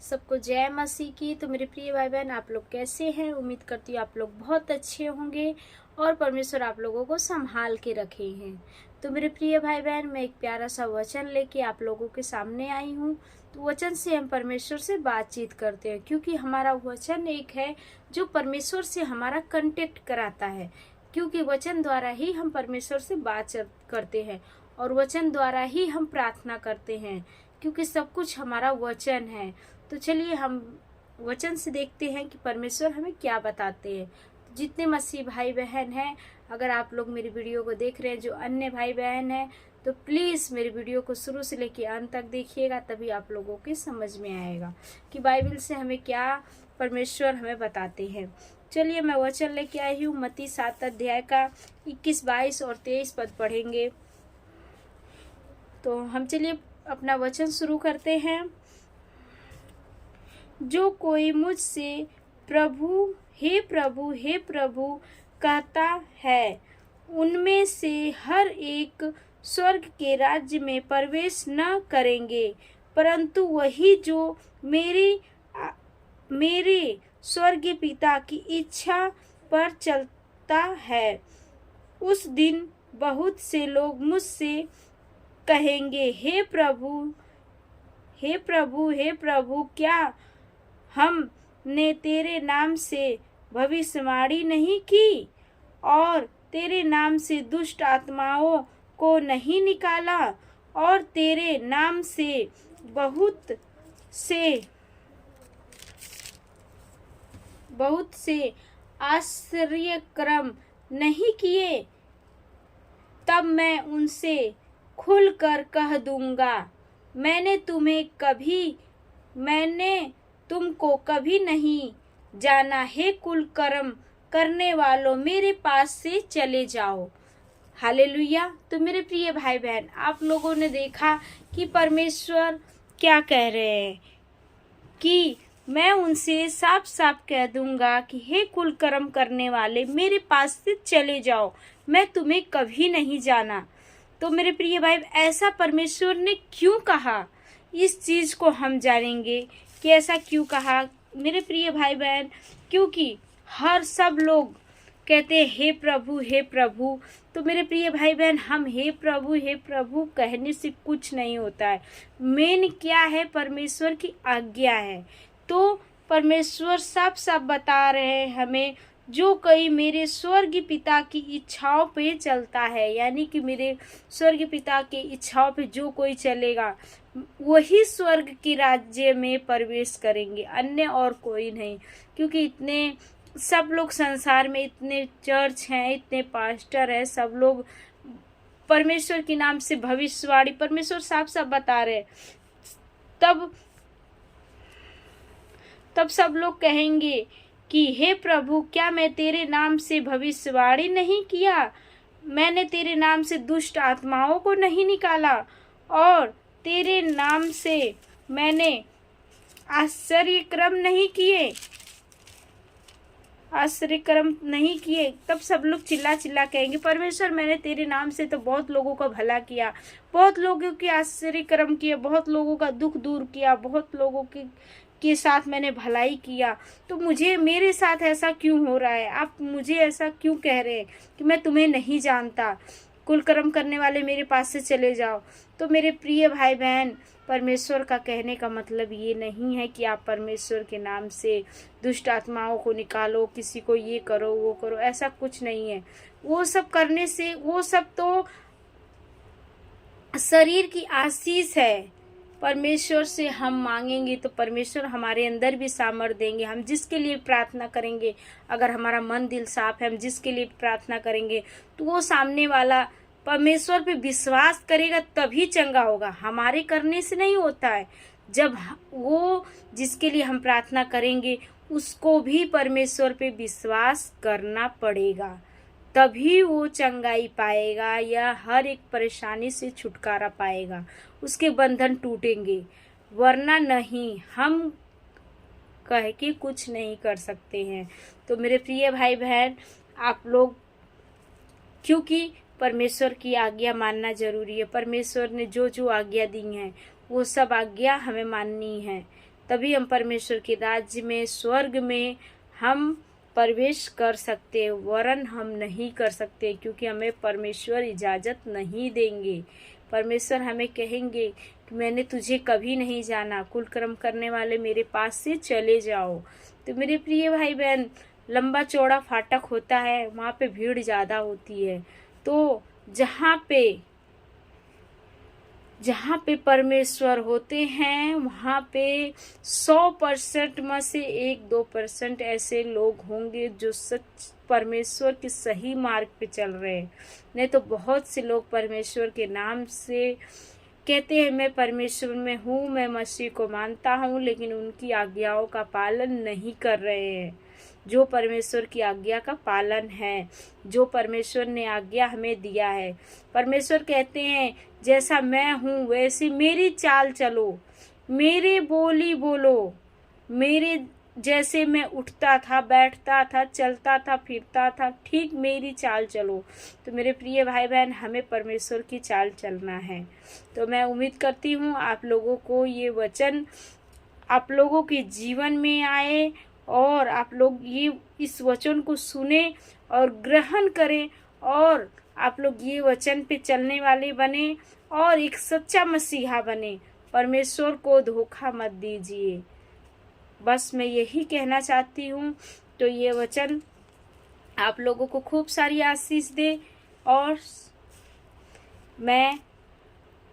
सबको जय मसीह की। तो मेरे प्रिय भाई बहन, आप लोग कैसे हैं? उम्मीद करती हूँ आप लोग बहुत अच्छे होंगे और परमेश्वर आप लोगों को संभाल के रखे हैं। तो मेरे प्रिय भाई बहन, मैं एक प्यारा सा वचन लेके आप लोगों के सामने आई हूँ। तो वचन से हम परमेश्वर से बातचीत करते हैं, क्योंकि हमारा वचन एक है जो परमेश्वर से हमारा कांटेक्ट कराता है। क्योंकि वचन द्वारा ही हम परमेश्वर से बातचीत करते हैं और वचन द्वारा ही हम प्रार्थना करते हैं, क्योंकि सब कुछ हमारा वचन है। तो चलिए हम वचन से देखते हैं कि परमेश्वर हमें क्या बताते हैं। जितने मसीह भाई बहन हैं, अगर आप लोग मेरी वीडियो को देख रहे हैं, जो अन्य भाई बहन हैं, तो प्लीज़ मेरी वीडियो को शुरू से लेकर अंत तक देखिएगा, तभी आप लोगों के समझ में आएगा कि बाइबल से हमें क्या परमेश्वर हमें बताते हैं। चलिए मैं वचन लेके आई हूँ। मत्ती 7 अध्याय का 21, 22 और 23 पद पढ़ेंगे। तो हम चलिए अपना वचन शुरू करते हैं। जो कोई मुझसे प्रभु हे प्रभु कहता है, उनमें से हर एक स्वर्ग के राज्य में प्रवेश न करेंगे, परंतु वही जो मेरे स्वर्गीय पिता की इच्छा पर चलता है। उस दिन बहुत से लोग मुझसे कहेंगे, हे प्रभु हे प्रभु हे प्रभु, क्या हमने तेरे नाम से भविष्यवाणी नहीं की और तेरे नाम से दुष्ट आत्माओं को नहीं निकाला और तेरे नाम से बहुत से आश्चर्य कर्म नहीं किए? तब मैं उनसे खुलकर कह दूंगा, मैंने तुमको कभी नहीं जाना। हे कुकर्म करने वालों, मेरे पास से चले जाओ। हालेलुया। तो मेरे प्रिय भाई बहन, आप लोगों ने देखा कि परमेश्वर क्या कह रहे हैं कि मैं उनसे साफ साफ कह दूंगा कि हे कुकर्म करने वाले, मेरे पास से चले जाओ, मैं तुम्हें कभी नहीं जाना। तो मेरे प्रिय भाई, ऐसा परमेश्वर ने क्यों कहा, इस चीज़ को हम जानेंगे कि ऐसा क्यों कहा। मेरे प्रिय भाई बहन, क्योंकि सब लोग कहते हैं हे प्रभु हे प्रभु। तो मेरे प्रिय भाई बहन, हम हे प्रभु कहने से कुछ नहीं होता है। मेन क्या है? परमेश्वर की आज्ञा है। तो परमेश्वर साफ साफ बता रहे हैं हमें, जो कोई मेरे स्वर्गीय पिता की इच्छाओं पे चलता है, यानी कि मेरे स्वर्गीय पिता की इच्छाओं पे जो कोई चलेगा, वही स्वर्ग के राज्य में प्रवेश करेंगे, अन्य और कोई नहीं। क्योंकि इतने सब लोग संसार में, इतने चर्च हैं, इतने पास्टर हैं, सब लोग परमेश्वर के नाम से भविष्यवाणी परमेश्वर साफ साफ बता रहे। तब सब लोग कहेंगे कि हे प्रभु, क्या मैं तेरे नाम से भविष्यवाणी नहीं किया? मैंने तेरे नाम से दुष्ट आत्माओं को नहीं निकाला और तेरे नाम से मैंने आश्चर्य कर्म नहीं किए। तब सब लोग चिल्ला चिल्ला कहेंगे, परमेश्वर, मैंने तेरे नाम से तो बहुत लोगों का भला किया, बहुत लोगों के आश्चर्य कर्म किए, बहुत लोगों का दुख दूर किया, बहुत लोगों के साथ मैंने भलाई किया। तो मेरे साथ ऐसा क्यों हो रहा है? आप मुझे ऐसा क्यों कह रहे हैं कि मैं तुम्हें नहीं जानता? कुकर्म करने वाले, मेरे पास से चले जाओ। तो मेरे प्रिय भाई बहन, परमेश्वर का कहने का मतलब ये नहीं है कि आप परमेश्वर के नाम से दुष्ट आत्माओं को निकालो, किसी को ये करो वो करो, ऐसा कुछ नहीं है। वो सब करने से, वो सब तो शरीर की आशीष है। परमेश्वर से हम मांगेंगे तो परमेश्वर हमारे अंदर भी सामर्थ देंगे। हम जिसके लिए प्रार्थना करेंगे, अगर हमारा मन दिल साफ है, हम जिसके लिए प्रार्थना करेंगे, तो वो सामने वाला परमेश्वर पे विश्वास करेगा, तभी चंगा होगा। हमारे करने से नहीं होता है। जब वो जिसके लिए हम प्रार्थना करेंगे, उसको भी परमेश्वर पे विश्वास करना पड़ेगा, तभी वो चंगाई पाएगा या हर एक परेशानी से छुटकारा पाएगा, उसके बंधन टूटेंगे। वरना नहीं, हम कह के कुछ नहीं कर सकते हैं। तो मेरे प्रिय भाई बहन, आप लोग, क्योंकि परमेश्वर की आज्ञा मानना जरूरी है। परमेश्वर ने जो जो आज्ञा दी हैं, वो सब आज्ञा हमें माननी है, तभी हम परमेश्वर के राज्य में, स्वर्ग में हम प्रवेश कर सकते, वरन हम नहीं कर सकते, क्योंकि हमें परमेश्वर इजाज़त नहीं देंगे। परमेश्वर हमें कहेंगे कि मैंने तुझे कभी नहीं जाना, कुकर्म करने वाले मेरे पास से चले जाओ। तो मेरे प्रिय भाई बहन, लंबा चौड़ा फाटक होता है, वहाँ पे भीड़ ज़्यादा होती है। तो जहाँ पे परमेश्वर होते हैं, वहाँ पे 100% में से 1-2% ऐसे लोग होंगे जो सच परमेश्वर के सही मार्ग पे चल रहे हैं। नहीं तो बहुत से लोग परमेश्वर के नाम से कहते हैं मैं परमेश्वर में हूँ, मैं मसीह को मानता हूँ, लेकिन उनकी आज्ञाओं का पालन नहीं कर रहे हैं। जो परमेश्वर की आज्ञा का पालन है, जो परमेश्वर ने आज्ञा हमें दिया है। परमेश्वर कहते हैं जैसा मैं हूँ वैसी मेरी चाल चलो, मेरे बोली बोलो, मेरे जैसे मैं उठता था, बैठता था, चलता था, फिरता था, ठीक मेरी चाल चलो। तो मेरे प्रिय भाई बहन, हमें परमेश्वर की चाल चलना है। तो मैं उम्मीद करती हूँ आप लोगों को ये वचन आप लोगों के जीवन में आए और आप लोग ये इस वचन को सुने और ग्रहण करें और आप लोग ये वचन पे चलने वाले बने और एक सच्चा मसीहा बने। परमेश्वर को धोखा मत दीजिए। बस मैं यही कहना चाहती हूँ। तो ये वचन आप लोगों को खूब सारी आशीष दे और मैं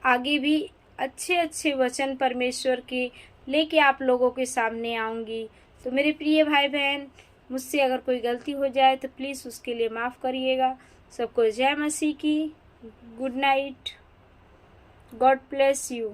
आगे भी अच्छे अच्छे वचन परमेश्वर के लेके आप लोगों के सामने आऊँगी। तो मेरे प्रिय भाई बहन, मुझसे अगर कोई गलती हो जाए तो प्लीज़ उसके लिए माफ़ करिएगा। सबको जय मसीह की। Good night. God bless you.